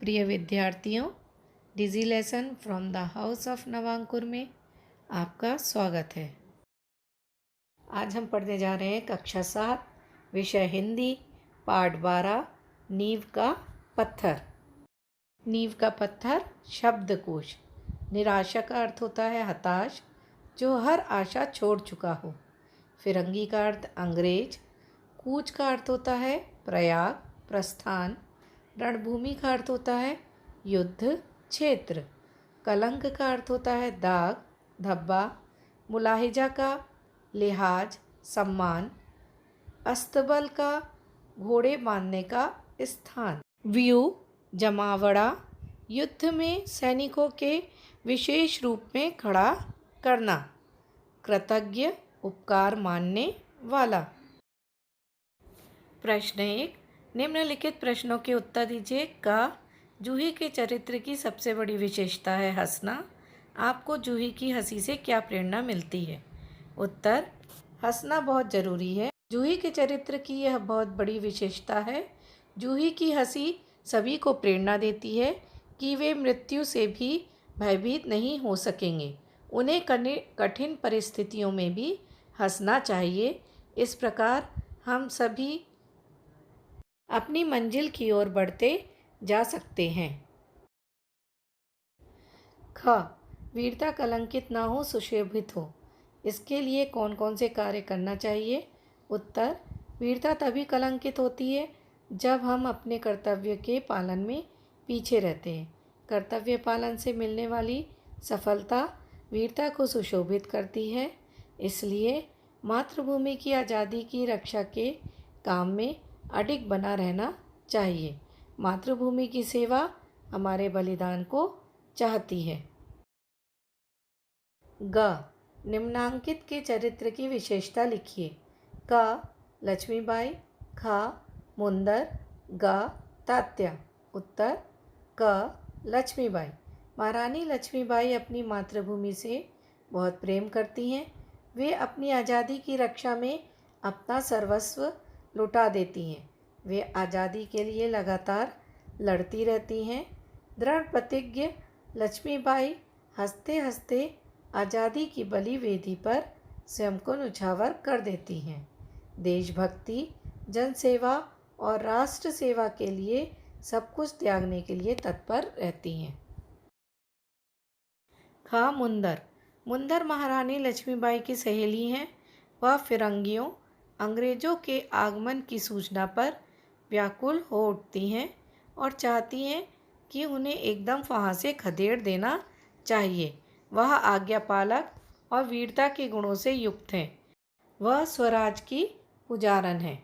प्रिय विद्यार्थियों, digi lesson from the house of Navankur में आपका स्वागत है। आज हम पढ़ने जा रहे हैं कक्षा 7 विषय हिंदी पाठ 12 नींव का पत्थर। नींव का पत्थर शब्दकोश। निराशा का अर्थ होता है हताश, जो हर आशा छोड़ चुका हो। फिरंगी का अर्थ अंग्रेज। कूच का अर्थ होता है प्रयाग, प्रस्थान। रणभूमि का अर्थ होता है युद्ध क्षेत्र। कलंक का अर्थ होता है दाग, धब्बा। मुलाहिजा का लिहाज, सम्मान। अस्तबल का घोड़े बांधने का स्थान। व्यूह, जमावड़ा, युद्ध में सैनिकों के विशेष रूप में खड़ा करना। कृतज्ञ, उपकार मानने वाला। प्रश्न 1, निम्नलिखित प्रश्नों के उत्तर दीजिए। का जूही के चरित्र की सबसे बड़ी विशेषता है हंसना। आपको जूही की हंसी से क्या प्रेरणा मिलती है? उत्तर, हंसना बहुत ज़रूरी है। जूही के चरित्र की यह बहुत बड़ी विशेषता है। जूही की हंसी सभी को प्रेरणा देती है कि वे मृत्यु से भी भयभीत नहीं हो सकेंगे। उन्हें कठिन परिस्थितियों में भी हंसना चाहिए। इस प्रकार हम सभी अपनी मंजिल की ओर बढ़ते जा सकते हैं। ख, वीरता कलंकित ना हो, सुशोभित हो। इसके लिए कौन कौन से कार्य करना चाहिए? उत्तर, वीरता तभी कलंकित होती है जब हम अपने कर्तव्य के पालन में पीछे रहते हैं। कर्तव्य पालन से मिलने वाली सफलता वीरता को सुशोभित करती है। इसलिए मातृभूमि की आज़ादी की रक्षा के काम में अडिग बना रहना चाहिए। मातृभूमि की सेवा हमारे बलिदान को चाहती है। ग, निम्नांकित के चरित्र की विशेषता लिखिए। क, लक्ष्मीबाई। ख, मुंदर। ग, तात्या। उत्तर, क, लक्ष्मीबाई। महारानी लक्ष्मीबाई अपनी मातृभूमि से बहुत प्रेम करती हैं। वे अपनी आज़ादी की रक्षा में अपना सर्वस्व लुटा देती हैं। वे आज़ादी के लिए लगातार लड़ती रहती हैं। दृढ़ प्रतिज्ञ लक्ष्मीबाई हंसते हंसते आज़ादी की बलि वेदी पर स्वयं को न्यौछावर कर देती हैं। देशभक्ति, जनसेवा और राष्ट्र सेवा के लिए सब कुछ त्यागने के लिए तत्पर रहती हैं। ख, मुंदर। मुंदर महारानी लक्ष्मीबाई की सहेली हैं। वह फिरंगियों, अंग्रेज़ों के आगमन की सूचना पर व्याकुल हो उठती हैं और चाहती हैं कि उन्हें एकदम वहाँ से खदेड़ देना चाहिए। वह आज्ञापालक और वीरता के गुणों से युक्त हैं। वह स्वराज की पुजारन है।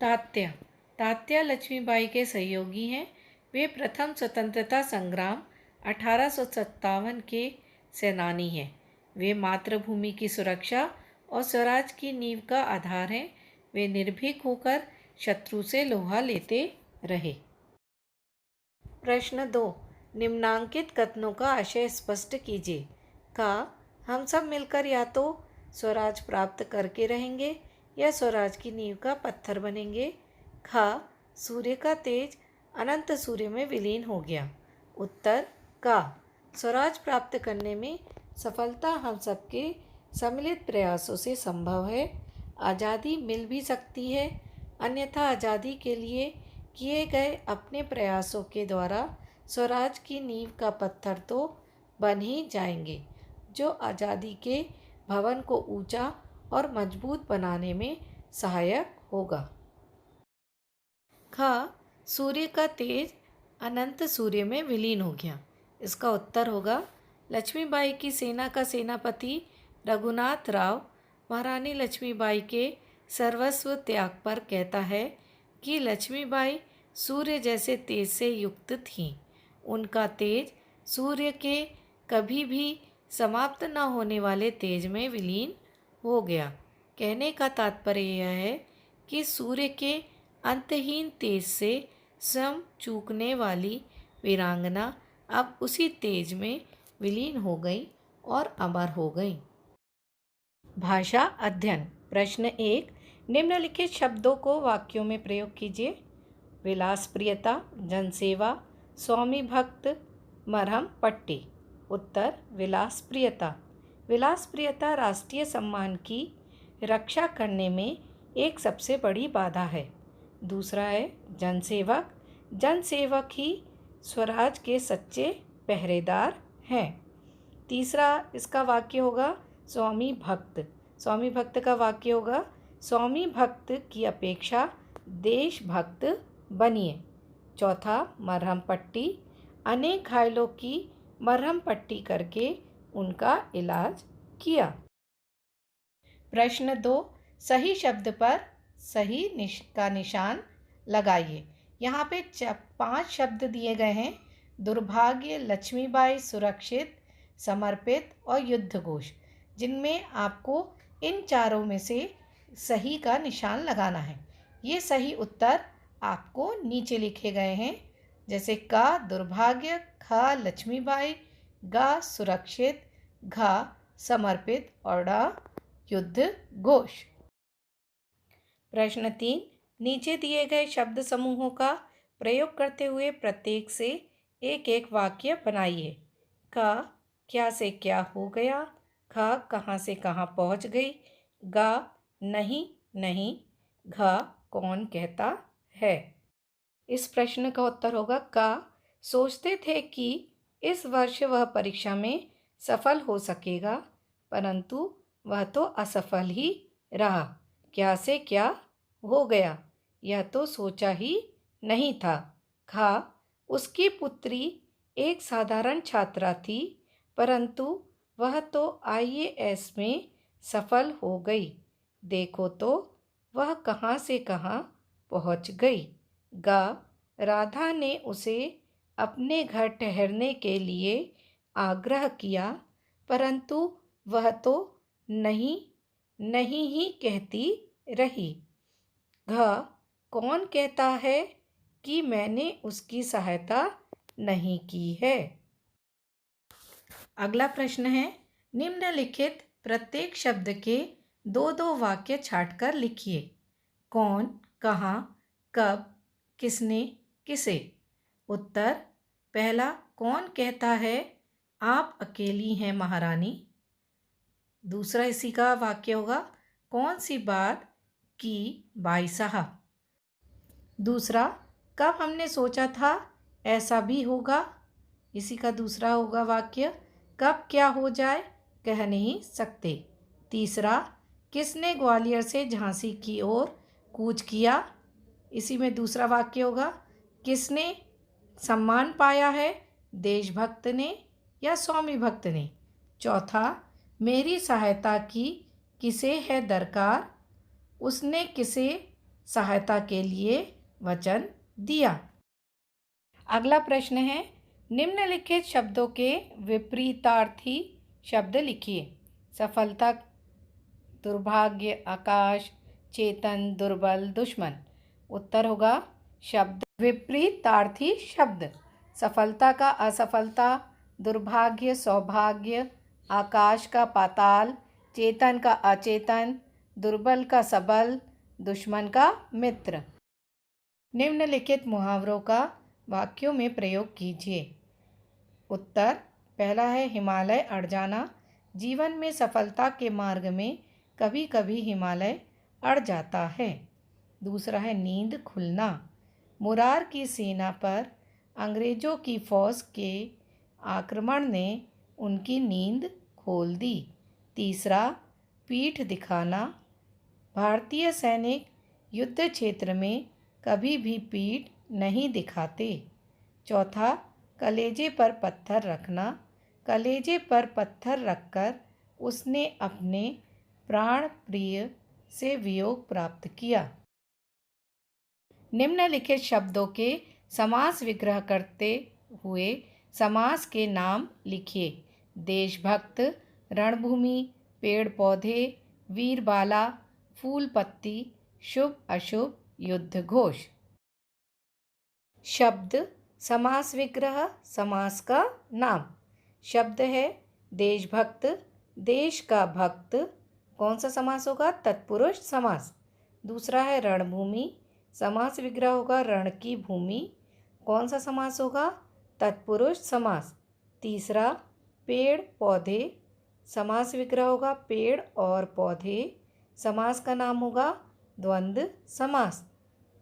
तात्या। तात्या लक्ष्मीबाई के सहयोगी हैं। वे प्रथम स्वतंत्रता संग्राम 1857 के सेनानी हैं। वे मातृभूमि की सुरक्षा और स्वराज की नींव का आधार हैं। वे निर्भीक होकर शत्रु से लोहा लेते रहे। प्रश्न 2, निम्नांकित कथनों का आशय स्पष्ट कीजिए। का, हम सब मिलकर या तो स्वराज प्राप्त करके रहेंगे या स्वराज की नींव का पत्थर बनेंगे। ख, सूर्य का तेज अनंत सूर्य में विलीन हो गया। उत्तर, का, स्वराज प्राप्त करने में सफलता हम सबके सम्मिलित प्रयासों से संभव है। आज़ादी मिल भी सकती है, अन्यथा आज़ादी के लिए किए गए अपने प्रयासों के द्वारा स्वराज की नींव का पत्थर तो बन ही जाएंगे, जो आज़ादी के भवन को ऊंचा और मजबूत बनाने में सहायक होगा। ख, सूर्य का तेज अनंत सूर्य में विलीन हो गया। इसका उत्तर होगा लक्ष्मीबाई की सेना का सेनापति रघुनाथ राव महारानी लक्ष्मीबाई के सर्वस्व त्याग पर कहता है कि लक्ष्मीबाई सूर्य जैसे तेज से युक्त थीं। उनका तेज सूर्य के कभी भी समाप्त न होने वाले तेज में विलीन हो गया। कहने का तात्पर्य यह है कि सूर्य के अंतहीन तेज से स्वयं चूकने वाली वीरांगना अब उसी तेज में विलीन हो गई और अमर हो गई। भाषा अध्ययन। प्रश्न 1, निम्नलिखित शब्दों को वाक्यों में प्रयोग कीजिए। विलासप्रियता, जनसेवा, स्वामी भक्त, मरहम पट्टी। उत्तर विलासप्रियता। विलासप्रियता राष्ट्रीय सम्मान की रक्षा करने में एक सबसे बड़ी बाधा है। दूसरा है जनसेवक। जनसेवक ही स्वराज के सच्चे पहरेदार हैं। तीसरा इसका वाक्य होगा स्वामी भक्त। स्वामी भक्त का वाक्य होगा स्वामी भक्त की अपेक्षा देशभक्त बनिए। चौथा मरहम पट्टी। अनेक घायलों की मरहम पट्टी करके उनका इलाज किया। प्रश्न 2, सही शब्द पर सही का निशान लगाइए। यहाँ पे 5 शब्द दिए गए हैं। दुर्भाग्य, लक्ष्मीबाई, सुरक्षित, समर्पित और युद्ध घोष, जिनमें आपको इन चारों में से सही का निशान लगाना है। ये सही उत्तर आपको नीचे लिखे गए हैं, जैसे का दुर्भाग्य, खा लक्ष्मीबाई, गा सुरक्षित, घा समर्पित और डा युद्ध घोष। प्रश्न 3, नीचे दिए गए शब्द समूहों का प्रयोग करते हुए प्रत्येक से एक एक वाक्य बनाइए। का क्या से क्या हो गया, खा कहाँ से कहाँ पहुँच गई, गा नहीं नहीं, घा कौन कहता है। इस प्रश्न का उत्तर होगा का सोचते थे कि इस वर्ष वह परीक्षा में सफल हो सकेगा, परंतु वह तो असफल ही रहा। क्या से क्या हो गया, यह तो सोचा ही नहीं था। खा उसकी पुत्री एक साधारण छात्रा थी, परंतु वह तो IAS में सफल हो गई। देखो तो वह कहाँ से कहाँ पहुँच गई। गा राधा ने उसे अपने घर ठहरने के लिए आग्रह किया, परंतु वह तो नहीं नहीं ही कहती रही। घ कौन कहता है कि मैंने उसकी सहायता नहीं की है। अगला प्रश्न है, निम्नलिखित प्रत्येक शब्द के 2-2 वाक्य छांटकर लिखिए। कौन, कहाँ, कब, किसने, किसे। उत्तर पहला, कौन कहता है आप अकेली हैं महारानी। दूसरा इसी का वाक्य होगा, कौन सी बात की भाई साहब। दूसरा, कब हमने सोचा था ऐसा भी होगा। इसी का दूसरा होगा वाक्य, कब क्या हो जाए कह नहीं सकते। तीसरा, किसने ग्वालियर से झांसी की ओर कूच किया। इसी में दूसरा वाक्य होगा, किसने सम्मान पाया है, देशभक्त ने या स्वामी भक्त ने। चौथा, मेरी सहायता की किसे है दरकार, उसने किसे सहायता के लिए वचन दिया। अगला प्रश्न है, निम्नलिखित शब्दों के विपरीतार्थी शब्द लिखिए। सफलता, दुर्भाग्य, आकाश, चेतन, दुर्बल, दुश्मन। उत्तर होगा शब्द विपरीतार्थी शब्द। सफलता का असफलता, दुर्भाग्य सौभाग्य, आकाश का पाताल, चेतन का अचेतन, दुर्बल का सबल, दुश्मन का मित्र। निम्नलिखित मुहावरों का वाक्यों में प्रयोग कीजिए। उत्तर पहला है हिमालय अड़ जाना। जीवन में सफलता के मार्ग में कभी कभी हिमालय अड़ जाता है। दूसरा है नींद खुलना। मुरार की सेना पर अंग्रेज़ों की फ़ौज के आक्रमण ने उनकी नींद खोल दी। तीसरा, पीठ दिखाना। भारतीय सैनिक युद्ध क्षेत्र में कभी भी पीठ नहीं दिखाते। चौथा, कलेजे पर पत्थर रखना। कलेजे पर पत्थर रखकर उसने अपने प्राण प्रिय से वियोग प्राप्त किया। निम्नलिखित शब्दों के समास विग्रह करते हुए समास के नाम लिखिए। देशभक्त, रणभूमि, पेड़ पौधे, वीरबाला, फूल पत्ती, शुभ अशुभ, युद्ध घोष। शब्द समास विग्रह, समास का नाम। शब्द है देशभक्त, देश का भक्त, कौन सा समास होगा, तत्पुरुष समास। दूसरा है रणभूमि, समास विग्रह होगा रण की भूमि। कौन सा समास होगा? तत्पुरुष समास। तीसरा पेड़ पौधे, समास विग्रह होगा पेड़ और पौधे। समास का नाम होगा द्वंद्व समास।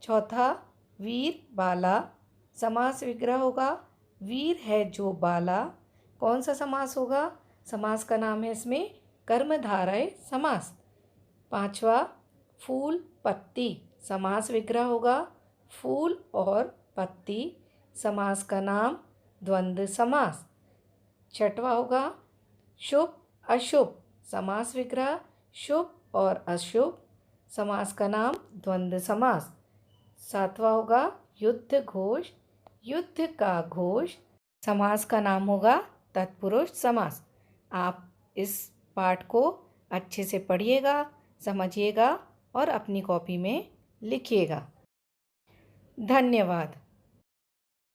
चौथा वीर बाला, समास विग्रह होगा वीर है जो बाला। कौन सा समास होगा? समास का नाम है इसमें कर्मधारय समास। पांचवा फूल पत्ती, समास विग्रह होगा फूल और पत्ती। समास का नाम द्वंद्व समास। छठवा होगा शुभ अशुभ, समास विग्रह शुभ और अशुभ। समास का नाम द्वंद्व समास। सातवां होगा युद्ध घोष, युद्ध का घोष। समास का नाम होगा तत्पुरुष समास। आप इस पाठ को अच्छे से पढ़िएगा, समझिएगा और अपनी कॉपी में लिखिएगा। धन्यवाद।